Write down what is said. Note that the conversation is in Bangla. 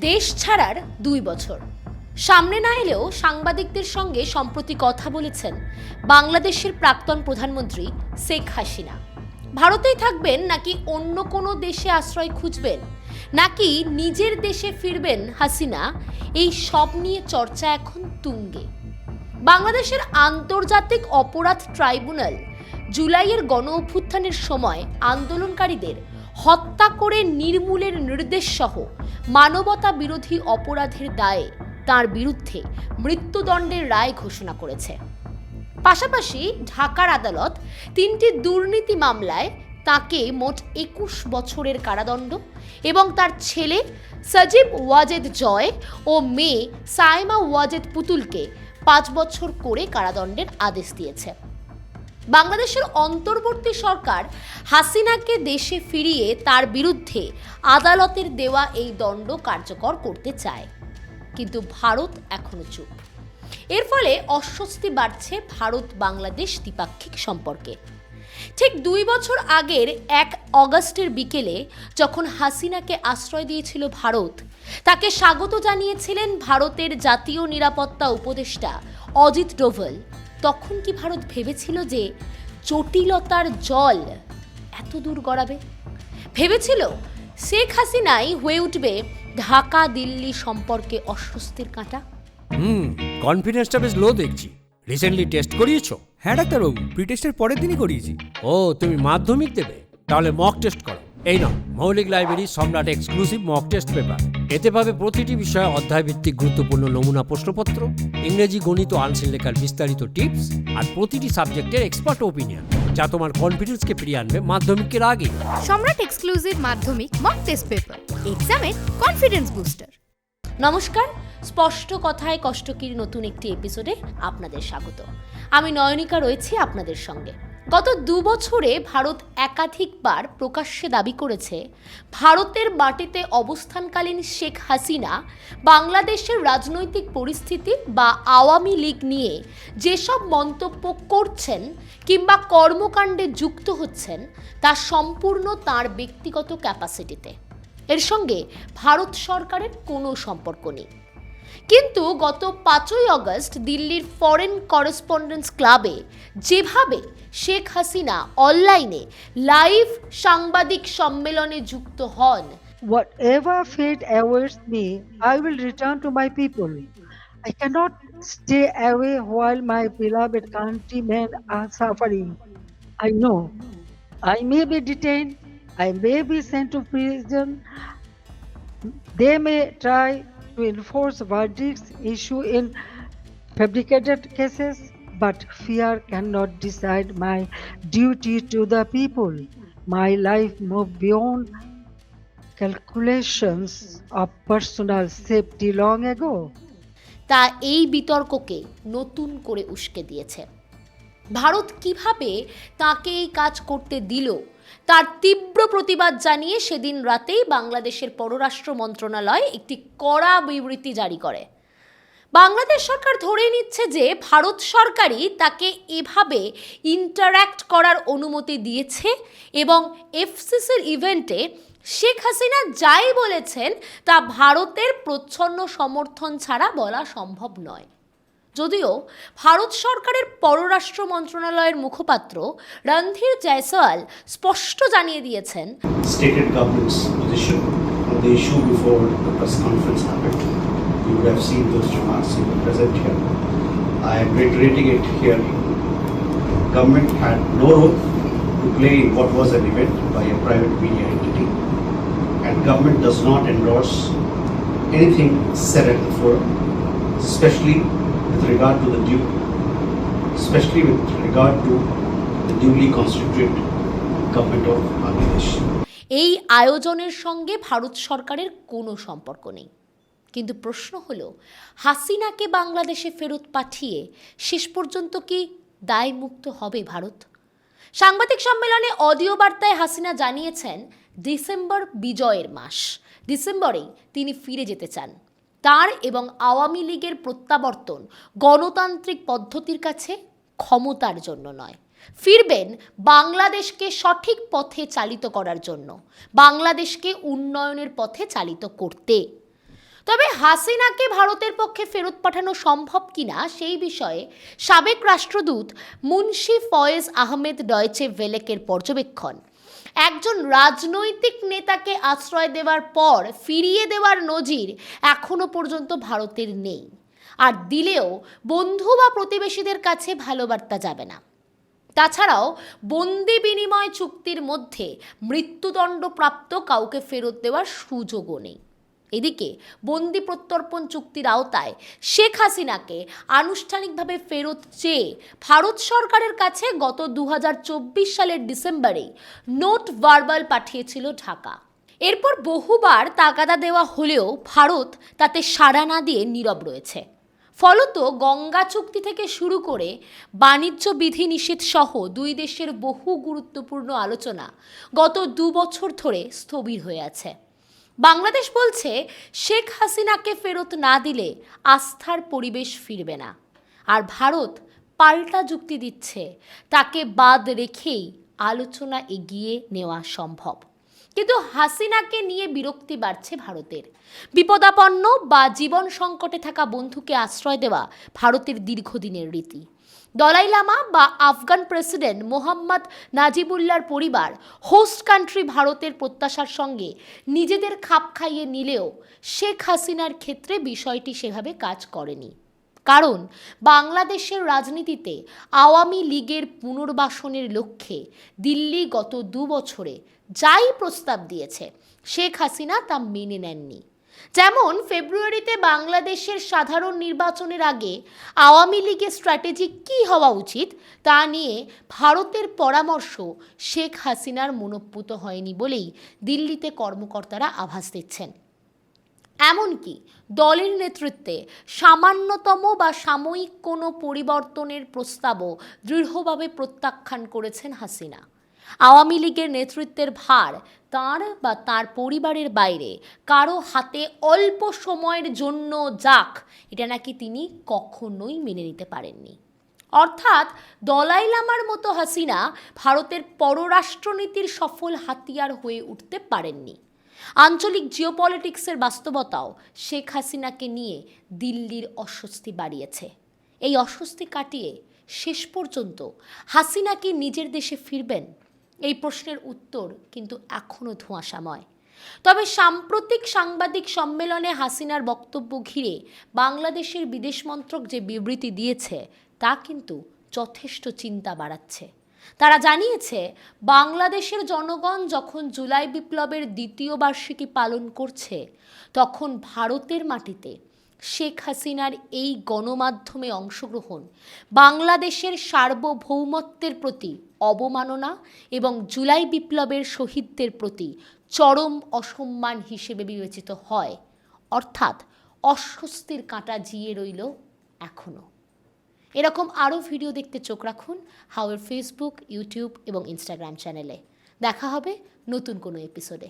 দেশ ছাড়ার 2 বছর সামনে না এলেও সাংবাদিকদের সঙ্গে সম্প্রতি কথা বলেছেন বাংলাদেশের প্রাক্তন প্রধানমন্ত্রী শেখ হাসিনা। ভারতেই থাকবেন নাকি অন্য কোনো দেশে আশ্রয় খুঁজবেন, নাকি নিজের দেশে ফিরবেন হাসিনা, এই সব নিয়ে চর্চা এখন তুঙ্গে। বাংলাদেশের আন্তর্জাতিক অপরাধ ট্রাইব্যুনাল জুলাইয়ের গণ অভ্যুত্থানের সময় আন্দোলনকারীদের হত্যা করে নির্মূলের নির্দেশ সহ মানবতা বিরোধী অপরাধের দায়ে তার বিরুদ্ধে মৃত্যুদণ্ডের রায় ঘোষণা করেছে। পাশাপাশি ঢাকার আদালত 3টি দুর্নীতি মামলায় তাকে মোট 21 বছরের কারাদণ্ড এবং তার ছেলে সজীব ওয়াজেদ জয় ও মেয়ে সাইমা ওয়াজেদ পুতুলকে 5 বছর করে কারাদণ্ডের আদেশ দিয়েছে। বাংলাদেশের অন্তর্বর্তী সরকার হাসিনাকে দেশে ফিরিয়ে তার বিরুদ্ধে আদালতের দেওয়া এই দণ্ড কার্যকর করতে চায়, কিন্তু ভারত এখনো চুপ। এর ফলে অস্বস্তি বাড়ছে ভারত বাংলাদেশ দ্বিপাক্ষিক সম্পর্কে। ঠিক 2 বছর আগের 1 অগস্টের বিকেলে যখন হাসিনাকে আশ্রয় দিয়েছিল ভারত, তাকে স্বাগত জানিয়েছিলেন ভারতের জাতীয় নিরাপত্তা উপদেষ্টা অজিত ডোভাল। তখন কি ভারত ভেবেছিল যে জটিলতার জল এত দূর গড়াবে? ভেবেছিল শেখ হাসিনাই হয়ে উঠবে ঢাকা দিল্লি সম্পর্কে অস্বস্তির কাঁটা? কনফিডেন্সটা বেশ লো দেখছি। রিসেন্টলি টেস্ট করিয়েছো? হ্যাঁ ডাক্তারবাবু, প্রি টেস্টের পরের দিনই করিয়েছি। ও, তুমি মাধ্যমিক দেবে? তাহলে মক টেস্ট করো। এই নাও মৌলিক লাইব্রেরি সম্রাট এক্সক্লুসিভ মক টেস্ট পেপার। এতে পাবে প্রতিটি বিষয়ে অধ্যায়ভিত্তিক গুরুত্বপূর্ণ নমুনা প্রশ্নপত্র, ইংরেজি গণিত আনসিন লেখার বিস্তারিত টিপস আর প্রতিটি সাবজেক্টের এক্সপার্ট ওপিনিয়ন, যা তোমার কনফিডেন্সকে ফিরিয়ে আনবে মাধ্যমিকের আগে। সম্রাট এক্সক্লুসিভ মাধ্যমিক মক টেস্ট পেপার, এক্সামের কনফিডেন্স বুস্টার। নমস্কার, স্পষ্ট কথায় কষ্টকীর নতুন একটি এপিসোডে আপনাদের স্বাগত। আমি নয়নিকা রয়েছি আপনাদের সঙ্গে। গত 2 বছরে ভারত একাধিকবার প্রকাশ্যে দাবি করেছে ভারতের মাটিতে অবস্থানকালীন শেখ হাসিনা বাংলাদেশের রাজনৈতিক পরিস্থিতি বা আওয়ামী লীগ নিয়ে যেসব মন্তব্য করছেন কিংবা কর্মকাণ্ডে যুক্ত হচ্ছেন তা সম্পূর্ণ তার ব্যক্তিগত ক্যাপাসিটিতে। এর সঙ্গে ভারত সরকারের কোনো সম্পর্ক নেই। কিন্তু গত 5ই অগস্ট দিল্লির ফরেন করেসপন্ডেন্স ক্লাবে যেভাবে শেখ হাসিনা অনলাইনে লাইভ সাংবাদিক সম্মেলনে যুক্ত হন, Whatever fate awaits me, I will return to my people. I cannot stay away while my beloved countrymen are suffering. I know I may be detained, I may be sent to prison. They may try to enforce verdicts issued in fabricated cases, but fear cannot decide my duty to the people. My life moved beyond calculations of personal safety long ago. তা এই বিতর্ককে নতুন করে উস্কে দিয়েছে। ভারত কিভাবে তাকে এই কাজ করতে দিল তার তীব্র প্রতিবাদ জানিয়ে সেদিন রাতেই বাংলাদেশের পররাষ্ট্র মন্ত্রণালয় একটি কড়া বিবৃতি জারি করে। বাংলাদেশ সরকার ধরে নিচ্ছে যে ভারত সরকারই তাকে এভাবে ইন্টারঅ্যাক্ট করার অনুমতি দিয়েছে এবং এফসিসির ইভেন্টে শেখ হাসিনা যাই বলেছেন তা ভারতের প্রচ্ছন্ন সমর্থন ছাড়া বলা সম্ভব নয়। যদিও ভারত সরকারের পররাষ্ট্র মন্ত্রণালয়ের মুখপাত্র রণধীর জয়সওয়াল স্পষ্ট জানিয়ে দিয়েছেন, stated government's position on the issue before the press conference happened. You would have seen those remarks, you were present here. I am reiterating it here. Government had no role to play in what was an event by a private media entity, and government does not endorse anything said at the forum, especially with regard to the duly constituted government of Bangladesh. এই আয়োজনের সঙ্গে ভারত সরকারের কোনো সম্পর্ক নেই। কিন্তু প্রশ্ন হলো, হাসিনাকে বাংলাদেশে ফেরত পাঠিয়ে শেষ পর্যন্ত কি দায়মুক্ত হবে ভারত? সাংবাদিক সম্মেলনে অডিও বার্তায় হাসিনা জানিয়েছেন ডিসেম্বর বিজয়ের মাস, ডিসেম্বরেই তিনি ফিরে যেতে চান। তার এবং আওয়ামী লীগের প্রত্যাবর্তন গণতান্ত্রিক পদ্ধতির কাছে ক্ষমতার জন্য নয়, ফিরবেন বাংলাদেশকে সঠিক পথে চালিত করার জন্য, বাংলাদেশকে উন্নয়নের পথে চালিত করতে। তবে হাসিনাকে ভারতের পক্ষে ফেরত পাঠানো সম্ভব কিনা সেই বিষয়ে সাবেক রাষ্ট্রদূত মুন্সি ফয়েজ আহমেদ ডয়চে ভেলেকের পর্যবেক্ষণ, একজন রাজনৈতিক নেতাকে আশ্রয় দেওয়ার পর ফিরিয়ে দেওয়ার নজির এখনো পর্যন্ত ভারতের নেই, আর দিলেও বন্ধু বা প্রতিবেশীদের কাছে ভালো বার্তা যাবে না। তাছাড়াও বন্দি বিনিময় চুক্তির মধ্যে মৃত্যুদণ্ডপ্রাপ্ত কাউকে ফেরত দেওয়ার সুযোগও নেই। এদিকে বন্দি প্রত্যর্পণ চুক্তির আওতায় শেখ হাসিনাকে আনুষ্ঠানিকভাবে ফেরত চেয়ে ভারত সরকারের কাছে গত 2024 সালের ডিসেম্বরে নোট ভার্বাল পাঠিয়েছিল ঢাকা। এরপর বহুবার তাগাদা দেওয়া হলেও ভারত তাতে সাড়া না দিয়ে নীরব রয়েছে। ফলত গঙ্গা চুক্তি থেকে শুরু করে বাণিজ্য বিধি নিষেধ সহ দুই দেশের বহু গুরুত্বপূর্ণ আলোচনা গত 2 বছর ধরে স্থবির হয়ে আছে। বাংলাদেশ বলছে শেখ হাসিনাকে ফেরত না দিলে আস্থার পরিবেশ ফিরবে না, আর ভারত পাল্টা যুক্তি দিচ্ছে তাকে বাদ রেখেই আলোচনা এগিয়ে নেওয়া সম্ভব। কিন্তু হাসিনাকে নিয়ে বিরক্তি বাড়ছে ভারতের। বিপদাপন্ন বা জীবন সংকটে থাকা বন্ধুকে আশ্রয় দেওয়া ভারতের দীর্ঘদিনের রীতি। দলাই লামা বা আফগান প্রেসিডেন্ট মোহাম্মদ নাজিবুল্লাহর পরিবার হোস্ট কান্ট্রি ভারতের প্রত্যাশার সঙ্গে নিজেদের খাপ খাইয়ে নিলেও শেখ হাসিনার ক্ষেত্রে বিষয়টি সেভাবে কাজ করেনি। কারণ বাংলাদেশের রাজনীতিতে আওয়ামী লীগের পুনর্বাসনের লক্ষ্যে দিল্লি গত 2 বছরে যাই প্রস্তাব দিয়েছে শেখ হাসিনা তা মেনে নেননি। যেমন ফেব্রুয়ারিতে বাংলাদেশের সাধারণ নির্বাচনের আগে আওয়ামী লীগের স্ট্র্যাটেজি কী হওয়া উচিত তা নিয়ে ভারতের পরামর্শ শেখ হাসিনার মনোপুত হয়নি বলেই দিল্লিতে কর্মকর্তারা আভাস দিচ্ছেন। এমনকি দলের নেতৃত্বে সামান্যতম বা সাময়িক কোনো পরিবর্তনের প্রস্তাবও দৃঢ়ভাবে প্রত্যাখ্যান করেছেন হাসিনা। আওয়ামী লীগের নেতৃত্বের ভার তাঁর বা তাঁর পরিবারের বাইরে কারো হাতে অল্প সময়ের জন্য যাক, এটা নাকি তিনি কখনোই মেনে নিতে পারেননি। অর্থাৎ দলাই লামার মতো হাসিনা ভারতের পররাষ্ট্রনীতির সফল হাতিয়ার হয়ে উঠতে পারেননি। আঞ্চলিক জিওপলিটিক্সের বাস্তবতাও শেখ হাসিনাকে নিয়ে দিল্লির অস্বস্তি বাড়িয়েছে। এই অস্বস্তি কাটিয়ে শেষ পর্যন্ত হাসিনা কি নিজের দেশে ফিরবেন? এই প্রশ্নের উত্তর কিন্তু এখনও ধোঁয়াশাময়। তবে সাম্প্রতিক সাংবাদিক সম্মেলনে হাসিনার বক্তব্য ঘিরে বাংলাদেশের বিদেশ মন্ত্রক যে বিবৃতি দিয়েছে তা কিন্তু যথেষ্ট চিন্তা বাড়াচ্ছে। তারা জানিয়েছে বাংলাদেশের জনগণ যখন জুলাই বিপ্লবের 2য় বার্ষিকী পালন করছে তখন ভারতের মাটিতে শেখ হাসিনার এই গণমাধ্যমে অংশগ্রহণ বাংলাদেশের সার্বভৌমত্বের প্রতি অবমাননা এবং জুলাই বিপ্লবের শহীদদের প্রতি চরম অসম্মান হিসেবে বিবেচিত হয়। অর্থাৎ অস্বস্তির কাঁটা জিয়ে রইল এখনও। এরকম আরও ভিডিও দেখতে চোখ রাখুন হাওয়ের ফেসবুক, ইউটিউব এবং ইনস্টাগ্রাম চ্যানেলে। দেখা হবে নতুন কোনো এপিসোডে।